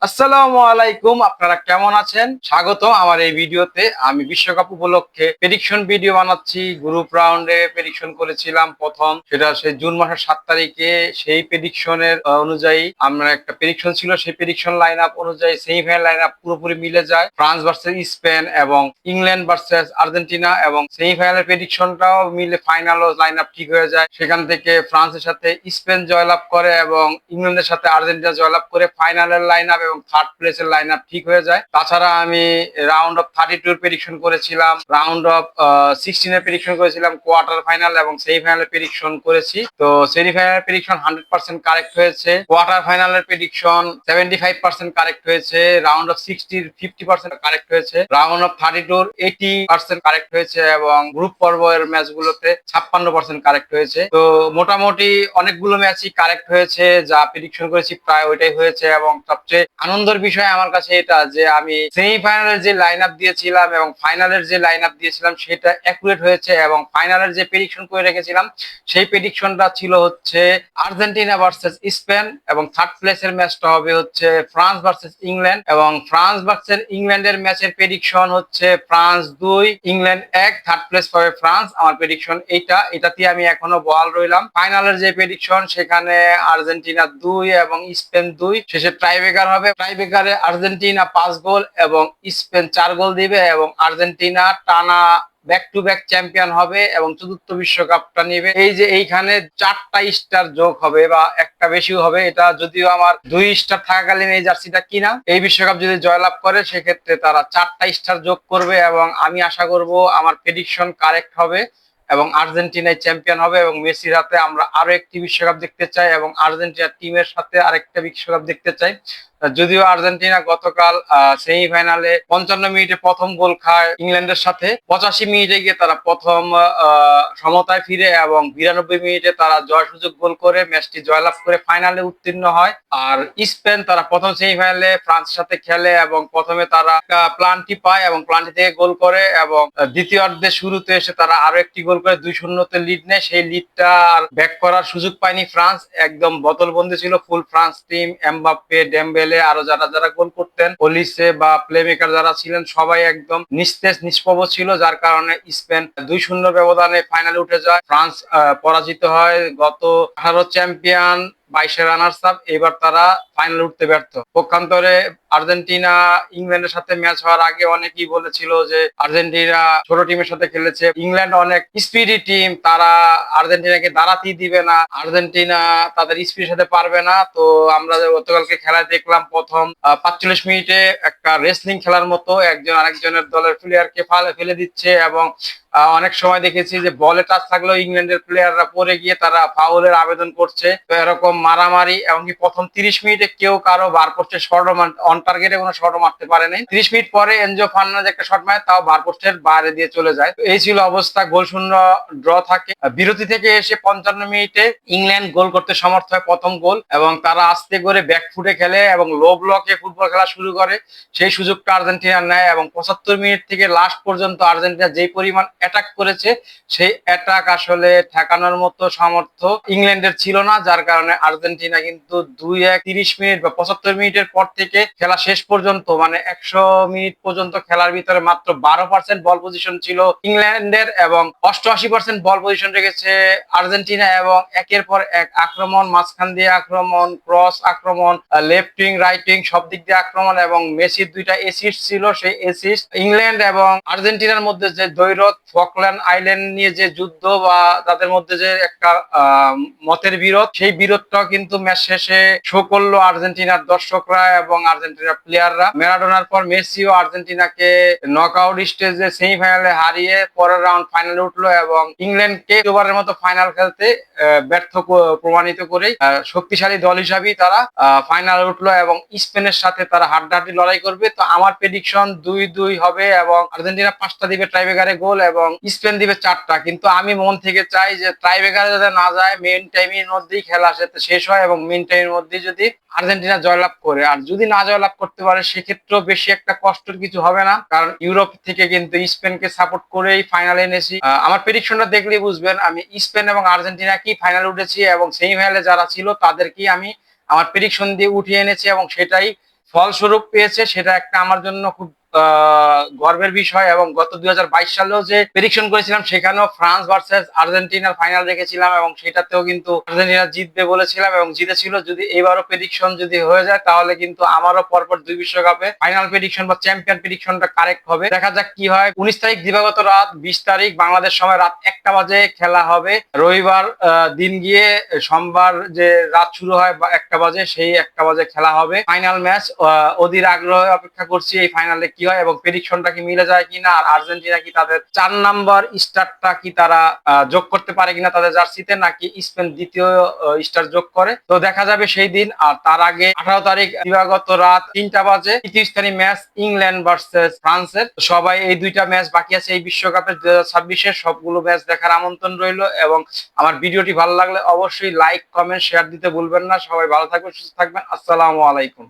আসসালামু আলাইকুম, আপনারা কেমন আছেন? স্বাগত আমার এই ভিডিওতে। আমি বিশ্বকাপ উপলক্ষে প্রেডিকশন ভিডিও বানাচ্ছি। গ্রুপ রাউন্ডে প্রেডিকশন করেছিলাম প্রথম, সেটা সে জুন মাসের 7 তারিখে। সেই প্রেডিকশনের অনুযায়ী আমরা একটা প্রেডিকশন ছিল, সেই প্রেডিকশন লাইন আপ অনুযায়ী সেমিফাইনাল লাইন আপ পুরোপুরি মিলে যায়। ফ্রান্স ভার্সেস স্পেন এবং ইংল্যান্ড ভার্সেস আর্জেন্টিনা, এবং সেমিফাইনালের প্রেডিকশনটাও মিলে ফাইনালও লাইন আপ ঠিক হয়ে যায়। সেখান থেকে ফ্রান্সের সাথে স্পেন জয়লাভ করে এবং ইংল্যান্ডের সাথে আর্জেন্টিনা জয়লাভ করে ফাইনালের লাইন আপ এবং থার্ড প্লেসের লাইন আপ ঠিক হয়ে যায়। তাছাড়া আমি রাউন্ড অফ 32 এর প্রেডিকশন করেছিলাম, রাউন্ড অফ 16 এর প্রেডিকশন করেছিলাম, কোয়ার্টার ফাইনাল এবং সেমিফাইনালের প্রেডিকশন করেছি। তো সেমিফাইনালের প্রেডিকশন 100% কারেক্ট হয়েছে, কোয়ার্টার ফাইনালের প্রেডিকশন 75% কারেক্ট হয়েছে, রাউন্ড অফ 60 50% কারেক্ট হয়েছে, রাউন্ড অফ 32 80% কারেক্ট হয়েছে এবং গ্রুপ পর্বের ম্যাচগুলোতে 56% কারেক্ট হয়েছে। তো মোটামুটি অনেকগুলো ম্যাচই কারেক্ট হয়েছে, যা প্রেডিকশন করেছি প্রায় ওইটাই হয়েছে। এবং সবচেয়ে আনন্দের বিষয় আমার কাছে এটা যে আমি সেমিফাইনালের যে লাইন আপ দিয়েছিলাম এবং ফাইনালের যে লাইন আপ দিয়েছিলাম সেটা অ্যাকুরেট হয়েছে, এবং ফাইনালের যে প্রেডিকশন করে রেখেছিলাম সেই প্রেডিকশনটা ছিল হচ্ছে আর্জেন্টিনা ভার্সেস স্পেন, এবং থার্ড প্লেসের ম্যাচটা হবে হচ্ছে ফ্রান্স ভার্সেস ইংল্যান্ড, এবং ফ্রান্স ভার্সেস ইংল্যান্ডের ম্যাচের প্রেডিকশন হচ্ছে ফ্রান্স 2 ইংল্যান্ড 1, থার্ড প্লেস পাবে ফ্রান্স। আমার প্রেডিকশন এটাতে আমি এখনো বহাল রইলাম। ফাইনালের যে প্রেডিকশন সেখানে আর্জেন্টিনা 2 এবং স্পেন 2, শেষে টাইব্রেকার হবে। টাইব্রেকারে আর্জেন্টিনা 5 গোল এবং স্পেন 4 গোল দিবে, এবং আর্জেন্টিনা টানা ব্যাক টু ব্যাক চ্যাম্পিয়ন হবে এবং চতুর্থ বিশ্বকাপটা নিবে। এই যে এইখানে 4টা স্টার যোগ হবে বা একটা বেশিও হবে, এটা যদিও আমার 2 স্টার থাকাকালীন এই জার্সিটা কিনা, এই বিশ্বকাপ যদি জয়লাভ করে সেক্ষেত্রে তারা 4টা স্টার যোগ করবে, এবং আমি আশা করব আমার প্রেডিকশন কারেক্ট হবে এবং আর্জেন্টিনায় চ্যাম্পিয়ন হবে এবং মেসির হাতে আমরা আরো একটি বিশ্বকাপ দেখতে চাই এবং আর্জেন্টিনা টিমের সাথে আরেকটা বিশ্বকাপ দেখতে চাই। যদিও আর্জেন্টিনা গতকাল সেমিফাইনালে 55 মিনিটে প্রথম গোল খায় ইংল্যান্ডের সাথে, 85 মিনিটে গিয়ে তারা প্রথম সমতায় ফিরে এবং 92 মিনিটে তারা জয় সুযোগ গোল করে ম্যাচটি জয়লাভ করে ফাইনালে উত্তীর্ণ হয়। আর স্পেন তারা প্রথম সেমিফাইনালে ফ্রান্সের সাথে খেলে এবং প্রথমে তারা প্লান্টি পায় এবং প্লান্টি থেকে গোল করে, এবং দ্বিতীয়ার্ধের শুরুতে এসে তারা আরো একটি গোল করে 2-0 লিড নেয়। সেই লিডটা আর ব্যাক করার সুযোগ পায়নি ফ্রান্স, একদম বোতলবন্দি ছিল ফুল ফ্রান্স টিম। এমবাপ্পে, ডেম্বেলে, আরো যারা যারা গোল করতেন, ওলিসে বা প্লে মেকার যারা ছিলেন সবাই একদম নিস্তেজ নিষ্প্রভ ছিল, যার কারণে স্পেন 2-0 ব্যবধানে ফাইনালে উঠে যায়। ফ্রান্স পরাজিত হয়, গত 18 চ্যাম্পিয়ন 22 রানার্স আপ, এবার তারা ফাইনাল উঠতে ব্যর্থ। পক্ষান্তরে আর্জেন্টিনা ইংল্যান্ডের সাথে ম্যাচ হওয়ার আগে অনেকেই বলেছিল যে আর্জেন্টিনা ছোট টিমের সাথে খেলেছে, ইংল্যান্ড অনেক স্পিডি টিম, তারা আর্জেন্টিনাকে দাঁড়াতেই দিবে না, আর্জেন্টিনা তাদের স্পিডের সাথে পারবে না। তো আমরা গতকালকে খেলায় দেখলাম প্রথম 45 মিনিটে একটা রেসলিং খেলার মতো একজন আরেকজনের দলের প্লেয়ারকে ফেলে দিচ্ছে, এবং অনেক সময় দেখেছি যে বলে টাচ থাকলেও ইংল্যান্ডের প্লেয়াররা পরে গিয়ে তারা ফাউলের আবেদন করছে। তো এরকম মারামারি, এমনকি প্রথম 30 মিনিটে কেউ কারো বার পোস্টের শট অন টার্গেটে কোনো শট মারতে পারে নাই। 30 মিনিট পরে এনজো ফার্নান্দেজ একটা শট মারে, তাও বার পোস্টের বাইরে দিয়ে চলে যায়। তো এই ছিল অবস্থা, গোল শূন্য ড্র থাকে। বিরতি থেকে এসে 55 মিনিটে ইংল্যান্ড গোল করতে সমর্থ হয়, প্রথম গোল, এবং তারা আস্তে করে ব্যাকফুটে খেলে এবং লো ব্লকে ফুটবল খেলা শুরু করে। সেই সুযোগটা আর্জেন্টিনা নেয় এবং 75 মিনিট থেকে লাস্ট পর্যন্ত আর্জেন্টিনা যেই পরিমাণ অ্যাটাক করেছে সেই অ্যাটাক আসলে ঠেকানোর মতো সামর্থ্য ইংল্যান্ডের ছিল না, যার কারণে আর্জেন্টিনা কিন্তু 2-1 30 মিনিট বা 75 মিনিটের পর থেকে খেলা শেষ পর্যন্ত, মানে 100 মিনিট পর্যন্ত খেলার ভিতরে মাত্র 12% বল পজিশন ছিল ইংল্যান্ডের এবং 88% বল পজিশন রেখেছে আর্জেন্টিনা, এবং একের পর এক আক্রমণ, মাঝখান দিয়ে আক্রমণ, ক্রস আক্রমণ, লেফট উইং রাইট উইং সব দিক দিয়ে আক্রমণ, এবং মেসির 2টা এসিস্ট ছিল। সেই এসিস্ট ইংল্যান্ড এবং আর্জেন্টিনার মধ্যে যে দ্বৈরথ, ফকল্যান্ড আইল্যান্ড নিয়ে যে যুদ্ধ বা তাদের মধ্যে যে একটা মতের বিরোধ, সেই বিরোধটাও কিন্তু ম্যাচ শেষে শো করলো আর্জেন্টিনার দর্শকরা এবং আর্জেন্টিনার প্লেয়াররা। ম্যারাডোনার পর মেসিও আর্জেন্টিনাকে নকআউট স্টেজে সেমিফাইনালে হারিয়ে পরের রাউন্ড ফাইনালে উঠলো এবং ইংল্যান্ডকে এবারের মতো ফাইনাল খেলতে ব্যর্থ প্রমাণিত করেই শক্তিশালী দল হিসাবেই তারা ফাইনালে উঠলো এবং স্পেনের সাথে তারা হাড্ডাহাড্ডি লড়াই করবে। তো আমার প্রেডিকশন 2-2 হবে এবং আর্জেন্টিনা 5টা দিবে ট্রাইব্রেকারে গোল এবং স্পেন দিবে 4টা। কিন্তু আমি মন থেকে চাই যে ট্রাইব্রেকারে যাতে না যায়, মেইন টাইমের মধ্যেই খেলা শেষ হয় এবং মেইন টাইমের মধ্যেই যদি আর্জেন্টিনা জয়লাভ করে। আর যদি না জয়লাভ করতে পারে সেক্ষেত্রেও বেশি একটা কষ্টের কিছু হবে না, কারণ ইউরোপ থেকে কিন্তু স্পেনকে সাপোর্ট করেই ফাইনালে এনেছি। আমার প্রেডিকশনটা দেখলেই বুঝবেন আমি স্পেন এবং আর্জেন্টিনা কি ফাইনালে উঠেছি এবং সেমিফাইনালে যারা ছিল তাদেরকেই আমি আমার প্রেডিকশন দিয়ে উঠিয়ে এনেছি এবং সেটাই ফলস্বরূপ পেয়েছে, সেটা একটা আমার জন্য খুব গর্বের বিষয়। এবং গত 2022 সালেও যে প্রেডিকশন করেছিলাম সেখানেও ফ্রান্স ভার্সেস আর্জেন্টিনার ফাইনাল রেখেছিলাম এবং সেটাতেও কিন্তু আর্জেন্টিনা জিতবে বলেছিলাম এবং জিতেছিল। যদি এবারও প্রেডিকশন যদি হয়ে যায় তাহলে কিন্তু আমারও পরপর 2 বিশ্বকাপে ফাইনাল প্রেডিকশন বা চ্যাম্পিয়ন প্রেডিকশনটা কারেক্ট হবে। দেখা যাক কি হয়। 19 তারিখ দিবাগত রাত, 20 তারিখ বাংলাদেশ সময় রাত 1টা বাজে খেলা হবে। রবিবার দিন গিয়ে সোমবার যে রাত শুরু হয় 1টা বাজে, সেই 1টা বাজে খেলা হবে ফাইনাল ম্যাচ। অধীর আগ্রহে অপেক্ষা করছি এই ফাইনালে কি হয় এবং প্রেডিকশনটা কি মিলে যায় কিনা, আর আর্জেন্টিনা কি তাদের 4 নাম্বার স্টারটা কি তারা যোগ করতে পারে কিনা তাদের জার্সিতে, নাকি স্পেন দ্বিতীয় স্টার যোগ করে, তো দেখা যাবে সেই দিন। আর তার আগে 18 তারিখ দিবাগত রাত 3টা বাজে তৃতীয় স্থানীয় ম্যাচ ইংল্যান্ড ভার্সেস ফ্রান্সের। সবাই এই 2টা ম্যাচ বাকি আছে এই বিশ্বকাপের 2026-এর, সবগুলো ম্যাচ দেখার আমন্ত্রণ রইল। এবং আমার ভিডিওটি ভালো লাগলে অবশ্যই লাইক, কমেন্ট, শেয়ার দিতে ভুলবেন না। সবাই ভালো থাকবেন, সুস্থ থাকবেন। আসসালামু আলাইকুম।